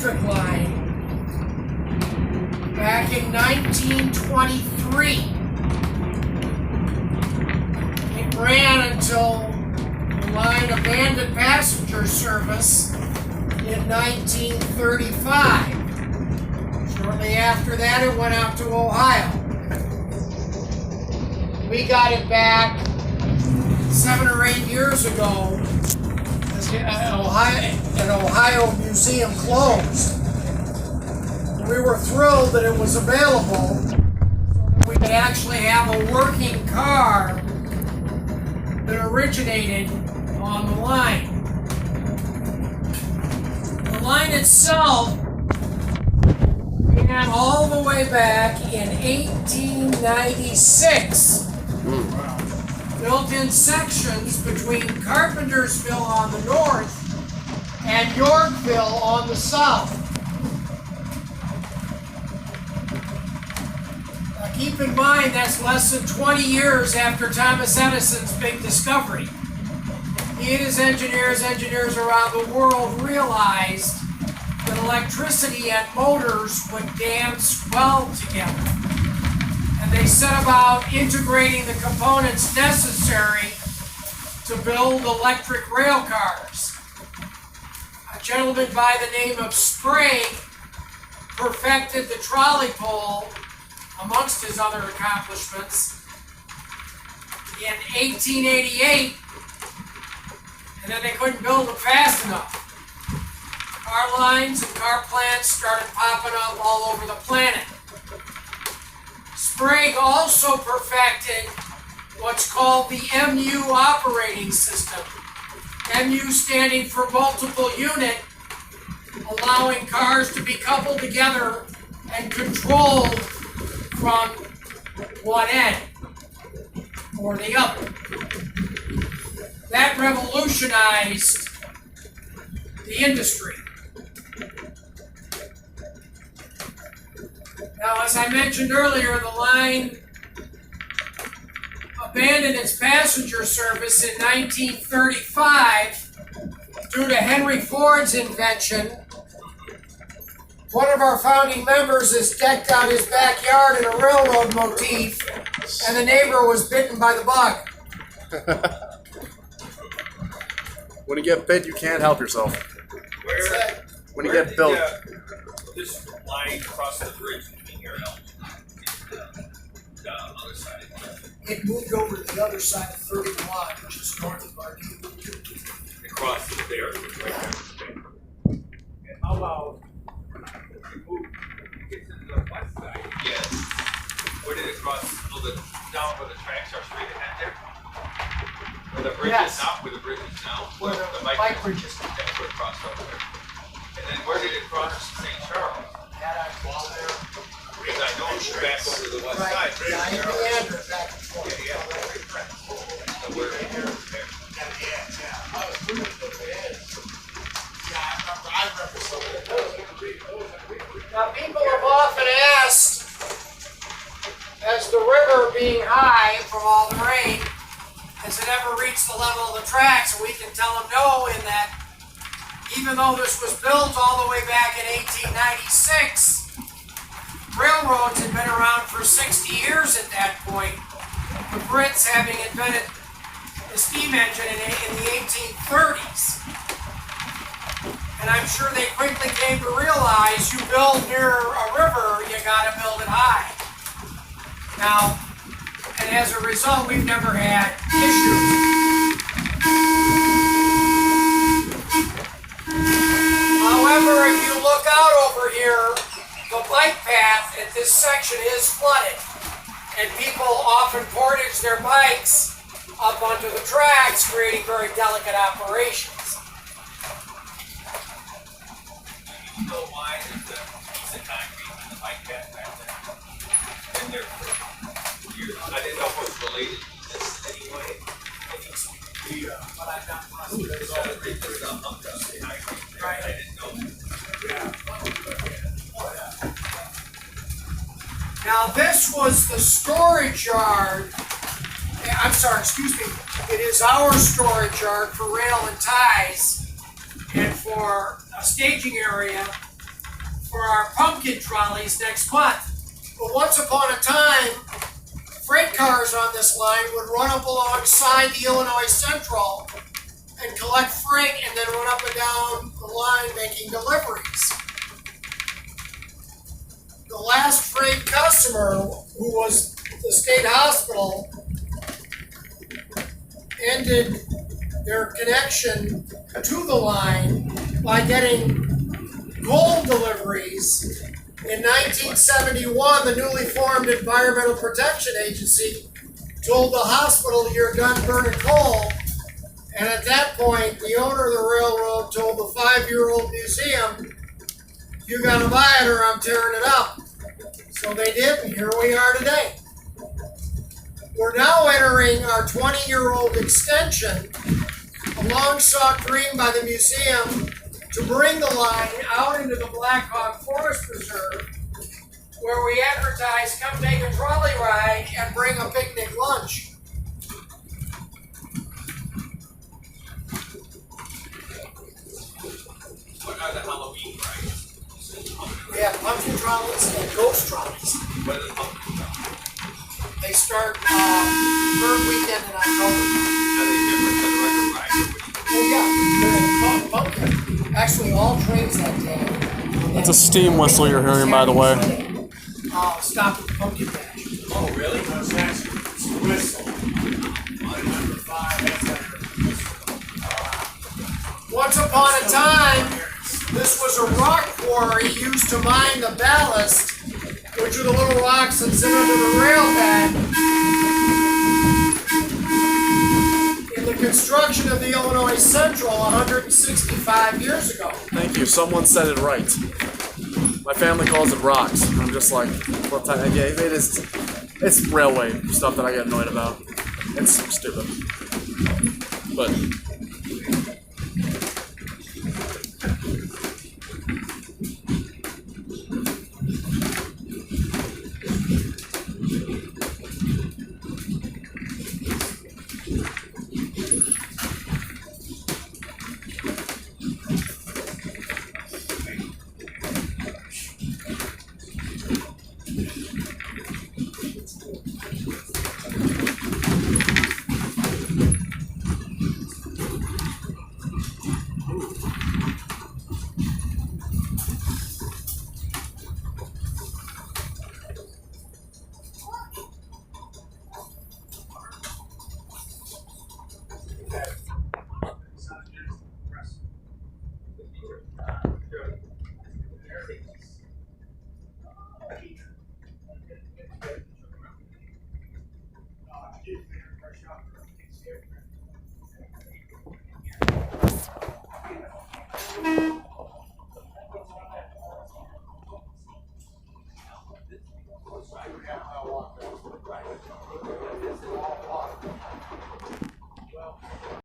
Pacific line back in 1923. It ran until the line abandoned passenger service in 1935. Shortly after that, it went out to Ohio. We got it back 7 or 8 years ago as an Ohio museum closed. We were thrilled that it was available so that we could actually have a working car that originated on the line. The line itself began all the way back in 1896. Built in sections between Carpentersville on the north and Yorkville on the south. Now keep in mind that's less than 20 years after Thomas Edison's big discovery. He and his engineers around the world realized that electricity and motors would dance well together. And they set about integrating the components necessary to build electric rail cars. A gentleman by the name of Sprague perfected the trolley pole, amongst his other accomplishments, in 1888, and then they couldn't build them fast enough. Car lines and car plants started popping up all over the planet. Sprague also perfected what's called the MU operating system. MU standing for multiple unit, allowing cars to be coupled together and controlled from one end or the other. That revolutionized the industry. Now, as I mentioned earlier, the line abandoned its passenger service in 1935 due to Henry Ford's invention. One of our founding members has decked out his backyard in a railroad motif, and the neighbor was bitten by the bug. When you get bit, you can't help yourself. When you get built. This line across the bridge between here and the other side. It moved over to the other side of 31, which is north of our Across there, right there. And how about you move it to the west side? Yes. Where did it cross? Down where the tracks are straight ahead there? Where the bridge is now? Where the bridge is now? Where the bike bridge is. That's where it crossed over there. And then where did it cross St. Charles? Had I gone there? Because I know it moved back over to the west side. Right, yeah, in the end, back and forth. Yeah. So where there. Now, people have often asked, as the river being high from all the rain, has it ever reached the level of the tracks? And we can tell them no, in that even though this was built all the way back in 1896, railroads had been around for 60 years at that point, the Brits having invented the steam engine in the 1830s. And I'm sure they quickly came to realize you build near a river, you gotta build it high. Now, and as a result, we've never had issues. However, if you look out over here, the bike path at this section is flooded. And people often portage their bikes up onto the tracks, creating very delicate operations. You know why there's a piece of concrete in the bike path back there? Been there for years. I didn't know if it was related to this anyway. But I've got There's a hump of concrete there. Right. I didn't know that. Now this was the storage yard. I'm sorry, excuse me. It is our storage yard for rail and ties and for a staging area for our pumpkin trolleys next month. But once upon a time, freight cars on this line would run up alongside the Illinois Central and collect freight and then run up and down the line making deliveries. The last freight customer, who was the state hospital, ended their connection to the line by getting gold deliveries. In 1971, the newly formed Environmental Protection Agency told the hospital, "You're done burning coal." And at that point, the owner of the railroad told the 5-year-old museum, "You gotta buy it or I'm tearing it up." So they did, and here we are today. We're now entering our 20-year-old extension along Sauk Green by the museum to bring the line out into the Black Hawk Forest Preserve, where we advertise, come take a trolley ride and bring a picnic lunch. What are the Halloween rides? We have pumpkin trolleys and ghost trolleys. What are the pumpkin rides? They start third weekend in October. Are they different than the regular ride? Oh yeah, pumpkin. Actually, all trains that day. That's a steam whistle you're hearing, by the way. Stop at the pumpkin patch. Oh, really? That's actually a whistle. Number 5, that's Once upon a time, this was a rock quarry used to mine the ballast, which are the little rocks that sit under the railbed. In the construction of the Illinois Central 165 years ago. Thank you. Someone said it right. My family calls it rocks. I'm just like, what time? Yeah, it is. It's railway stuff that I get annoyed about. It's stupid. But I walk